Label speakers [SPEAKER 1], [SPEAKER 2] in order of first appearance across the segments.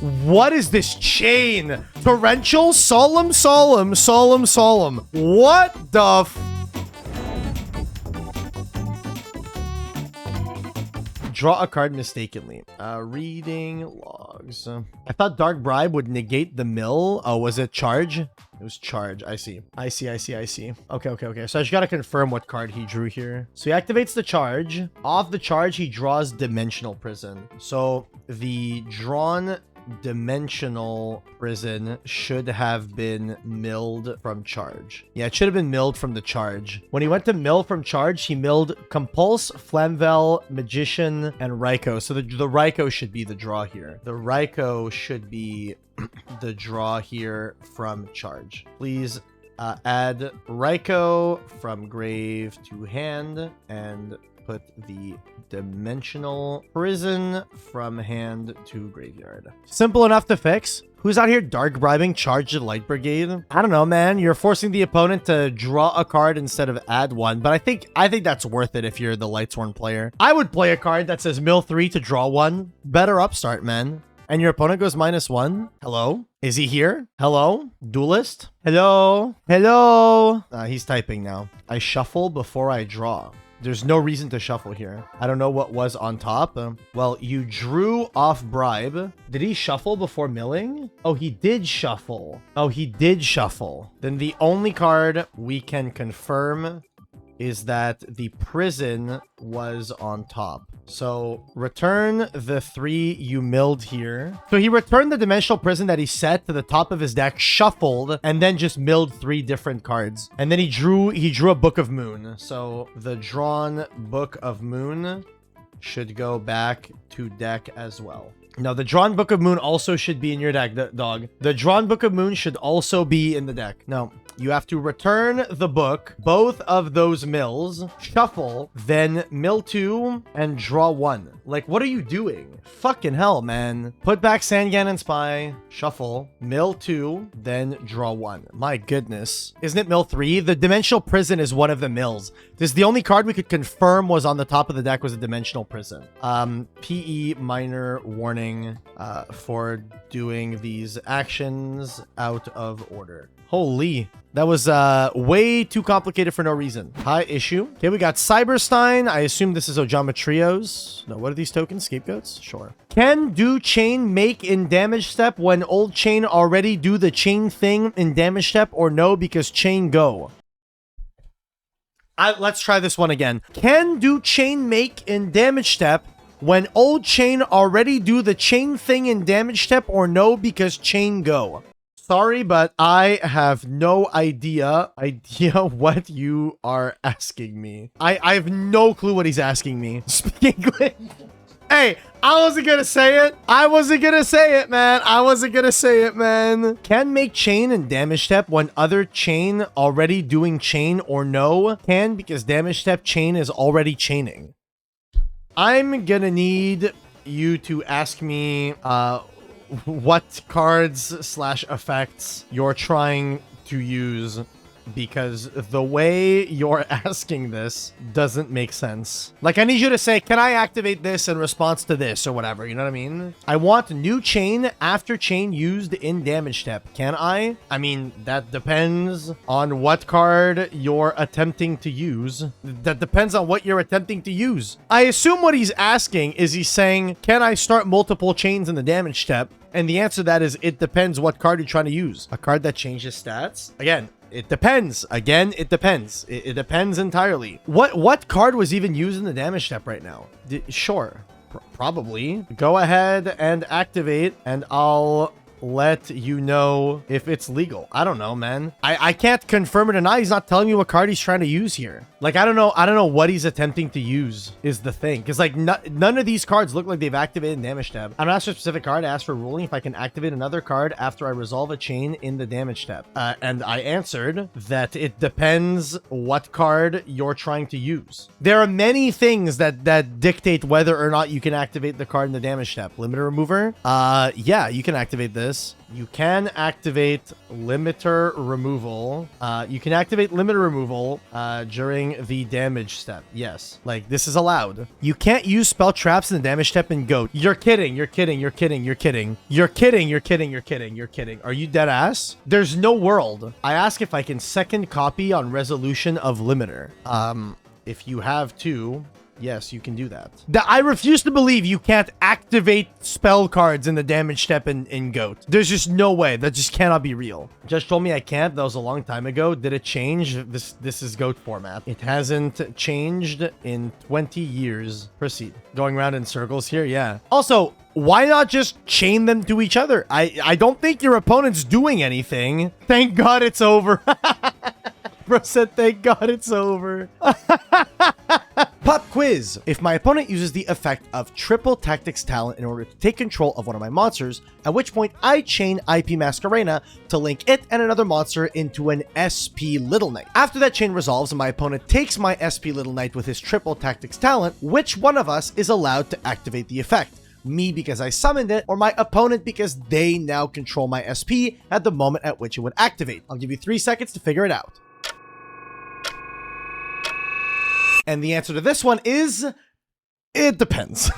[SPEAKER 1] What is this chain? Torrential, solemn, solemn, solemn, solemn. What the f... Draw a card mistakenly. Reading logs. I thought Dark Bribe would negate the mill. Oh, was it charge? It was charge. I see. I see. Okay. So I just gotta confirm what card he drew here. So he activates the charge. Off the charge, he draws Dimensional Prison. So the drawn Dimensional Prison should have been milled from charge. Yeah, it should have been milled from the charge. When he went to mill from charge, he milled Compulse, Flamvel, Magician, and Raikou. So the Raikou should be the draw here. The Raikou should be the draw here from charge. Please add Raikou from grave to hand and put the Dimensional Prison from hand to graveyard. Simple enough to fix. Who's out here dark bribing Charge the Light Brigade? I don't know, man. You're forcing the opponent to draw a card instead of add one, but I think that's worth it if you're the Lightsworn player. I would play a card that says mill 3 to draw 1. Better upstart, man. And your opponent goes -1. Hello? Is he here? Hello? Duelist? Hello? Hello? He's typing now. I shuffle before I draw. There's no reason to shuffle here. I don't know what was on top. Well, you drew off bribe. Did he shuffle before milling? Oh, he did shuffle. Then the only card we can confirm is that the prison was on top. So return the 3 you milled here. So he returned the Dimensional Prison that he set to the top of his deck, shuffled, and then just milled 3 different cards. And then he drew a Book of Moon. So the drawn Book of Moon should go back to deck as well. Now, the drawn Book of Moon also should be in your deck, dog. The drawn Book of Moon should also be in the deck. Now, you have to return the book, both of those mills, shuffle, then mill 2, and draw 1. Like, what are you doing? Fucking hell, man. Put back Sangan and Spy, shuffle, mill 2, then draw 1. My goodness. Isn't it mill 3? The Dimensional Prison is one of the mills. This is the only card we could confirm was on the top of the deck was a Dimensional Prison. PE minor warning for doing these actions out of order. Holy, that was way too complicated for no reason. High issue. Okay, we got Cyberstein. I assume this is Ojama Trios. No, what are these tokens? Scapegoats? Sure. Can do chain make in damage step when old chain already do the chain thing in damage step, or no because chain go? Let's try this one again. Can do chain make in damage step when old chain already do the chain thing in damage step, or no because chain go? Sorry, but I have no idea what you are asking me. I have no clue what he's asking me. Speak English. Hey, I wasn't gonna say it. Man. Can make chain and damage step when other chain already doing chain, or no? Can, because damage step chain is already chaining. I'm gonna need you to ask me what cards / effects you're trying to use, because the way you're asking this doesn't make sense. Like, I need you to say, can I activate this in response to this or whatever, you know what I mean? I want new chain after chain used in damage step. Can I? I mean, that depends on what card you're attempting to use. That depends on what you're attempting to use. I assume what he's asking is he's saying, can I start multiple chains in the damage step? And the answer to that is, it depends what card you're trying to use. A card that changes stats? Again, it depends. Again, it depends. It depends entirely. What card was even used in the damage step right now? Sure. Probably. Go ahead and activate, and I'll let you know if it's legal. I don't know, man. I can't confirm it or not. He's not telling me what card he's trying to use here. Like, I don't know what he's attempting to use is the thing. Because, like, none of these cards look like they've activated damage step. I'm not for a specific card. I asked for ruling if I can activate another card after I resolve a chain in the damage step. And I answered that it depends what card you're trying to use. There are many things that dictate whether or not you can activate the card in the damage step. Limiter remover? Yeah, you can activate this. this. You can activate limiter removal. You can activate limiter removal during the damage step. Yes, like this is allowed. You can't use spell traps in the damage step in GOAT. You're kidding. You're kidding. You're kidding. You're kidding. You're kidding. You're kidding. You're kidding. You're kidding. Are you dead ass? There's no world. I ask if I can second copy on resolution of limiter. If you have to, yes, you can do that. I refuse to believe you can't activate spell cards in the damage step in GOAT. There's just no way. That just cannot be real. Just told me I can't. That was a long time ago. Did it change? This is GOAT format. It hasn't changed in 20 years. Proceed. Going around in circles here. Yeah. Also, why not just chain them to each other? I don't think your opponent's doing anything. Thank God it's over. Bro said, thank God it's over. Pop quiz. If my opponent uses the effect of triple tactics talent in order to take control of one of my monsters, at which point I chain IP Masquerena to link it and another monster into an SP Little Knight. After that chain resolves and my opponent takes my SP Little Knight with his triple tactics talent, which one of us is allowed to activate the effect? Me because I summoned it, or my opponent because they now control my SP at the moment at which it would activate? I'll give you 3 seconds to figure it out. And the answer to this one is, it depends.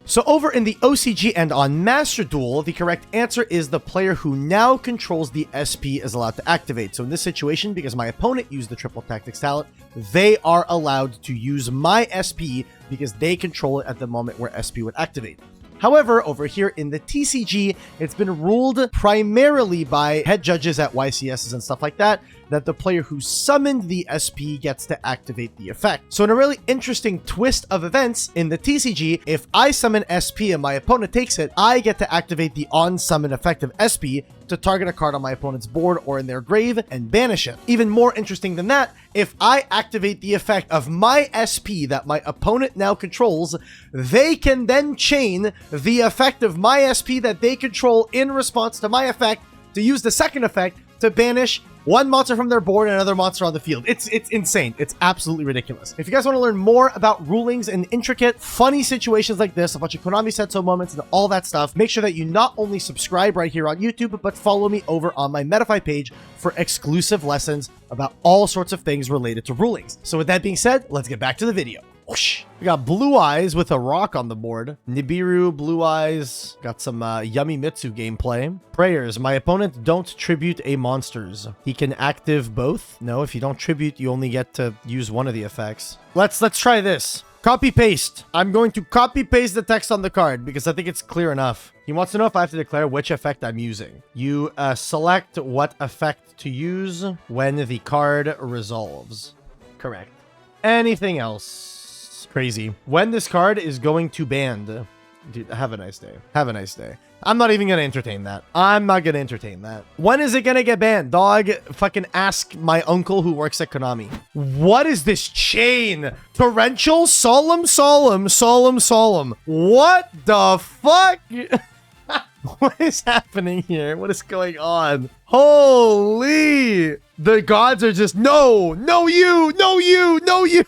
[SPEAKER 1] So over in the OCG and on Master Duel, the correct answer is the player who now controls the SP is allowed to activate. So in this situation, because my opponent used the triple tactics talent, they are allowed to use my SP because they control it at the moment where SP would activate. However, over here in the TCG, it's been ruled primarily by head judges at YCSs and stuff like that, that the player who summoned the SP gets to activate the effect. So in a really interesting twist of events, in the TCG, if I summon SP and my opponent takes it, I get to activate the on-summon effect of SP to target a card on my opponent's board or in their grave and banish it. Even more interesting than that, if I activate the effect of my SP that my opponent now controls, they can then chain the effect of my SP that they control in response to my effect to use the second effect to banish one monster from their board and another monster on the field. It's insane. It's absolutely ridiculous. If you guys want to learn more about rulings and intricate, funny situations like this, a bunch of Konami Setso moments and all that stuff, make sure that you not only subscribe right here on YouTube, but follow me over on my Metafy page for exclusive lessons about all sorts of things related to rulings. So with that being said, let's get back to the video. Whoosh. We got Blue Eyes with a rock on the board. Nibiru, Blue Eyes. Got some Yummy Mitsu gameplay. Prayers. My opponent don't tribute a monsters. He can active both. No, if you don't tribute, you only get to use one of the effects. Let's try this. Copy paste. I'm going to copy paste the text on the card because I think it's clear enough. He wants to know if I have to declare which effect I'm using. You select what effect to use when the card resolves. Correct. Anything else? Crazy. When this card is going to banned. Dude, have a nice day. Have a nice day. I'm not even gonna entertain that. I'm not gonna entertain that. When is it gonna get banned? Dog, fucking ask my uncle who works at Konami. What is this chain? Torrential? Solemn, solemn, solemn, solemn. What the fuck? What is happening here? What is going on? Holy! The gods are just, no! No you! No you! No you!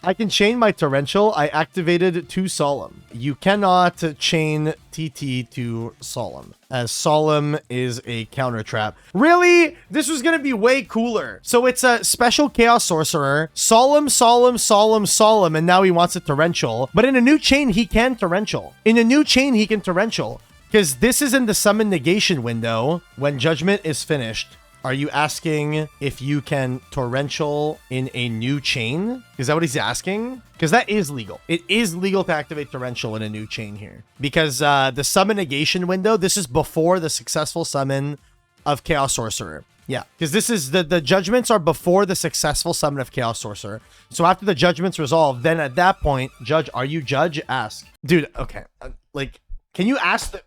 [SPEAKER 1] I can chain my Torrential. I activated to Solemn. You cannot chain TT to Solemn, as Solemn is a counter trap. Really? This was going to be way cooler. So it's a special Chaos Sorcerer, Solemn, Solemn, Solemn, Solemn, and now he wants a Torrential. But in a new chain, he can Torrential. In a new chain, he can Torrential. Because this is in the summon negation window when Judgment is finished. Are you asking if you can Torrential in a new chain? Is that what he's asking? Because that is legal. It is legal to activate Torrential in a new chain here. Because the summon negation window, this is before the successful summon of Chaos Sorcerer. Yeah, because this is the judgments are before the successful summon of Chaos Sorcerer. So after the judgments resolve, then at that point, Judge, are you Judge? Ask. Dude, okay. Like, can you ask the...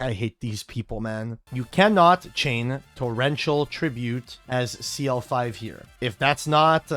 [SPEAKER 1] I hate these people, man. You cannot chain Torrential Tribute as CL5 here. If that's not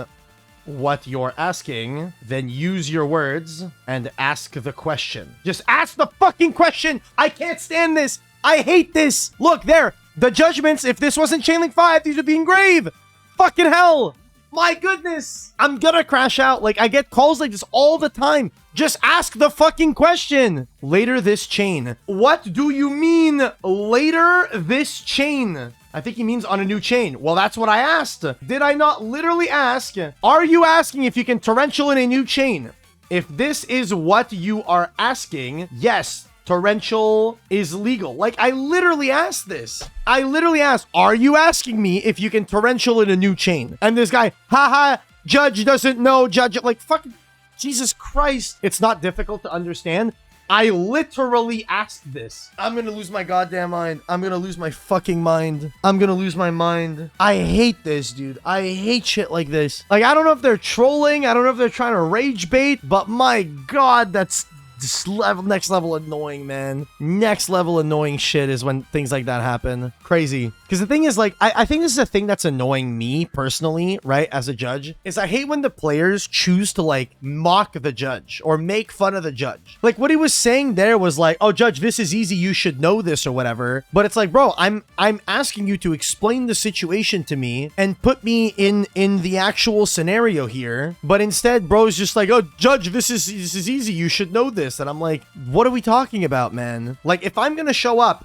[SPEAKER 1] what you're asking, then use your words and ask the question. Just ask the fucking question! I can't stand this! I hate this! Look, there! The judgments, if this wasn't Chainlink 5, these would be engraved! Fucking hell! My goodness. I'm gonna crash out. Like, I get calls like this all the time. Just ask the fucking question. Later this chain. What do you mean later this chain? I think he means on a new chain. Well, that's what I asked. Did I not literally ask? Are you asking if you can torrential in a new chain? If this is what you are asking, yes, torrential is legal. Like, I literally asked this. I literally asked, are you asking me if you can torrential in a new chain? And this guy, haha, judge doesn't know, judge. Like, fucking Jesus Christ. It's not difficult to understand. I literally asked this. I'm gonna lose my goddamn mind. I'm gonna lose my fucking mind. I'm gonna lose my mind. I hate this, dude. I hate shit like this. Like, I don't know if they're trolling. I don't know if they're trying to rage bait, but my God, that's just next level annoying, man. Next level annoying shit is when things like that happen. Crazy. Because the thing is, like, I think this is a thing that's annoying me personally, right, as a judge, is I hate when the players choose to, like, mock the judge or make fun of the judge. Like, what he was saying there was like, oh, judge, this is easy, you should know this or whatever. But it's like, bro, I'm asking you to explain the situation to me and put me in the actual scenario here. But instead, bro is just like, oh, judge, this is easy, you should know this. And I'm like, what are we talking about, man? Like, if I'm gonna show up,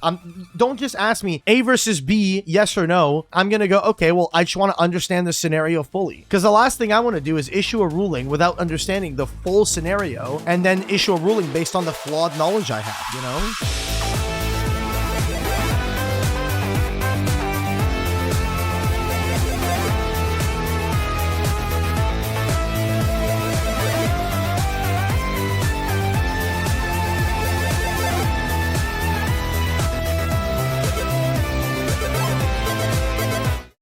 [SPEAKER 1] don't just ask me A versus B, yes or no. I'm gonna go, okay, well, I just want to understand the scenario fully. Because the last thing I want to do is issue a ruling without understanding the full scenario and then issue a ruling based on the flawed knowledge I have, you know?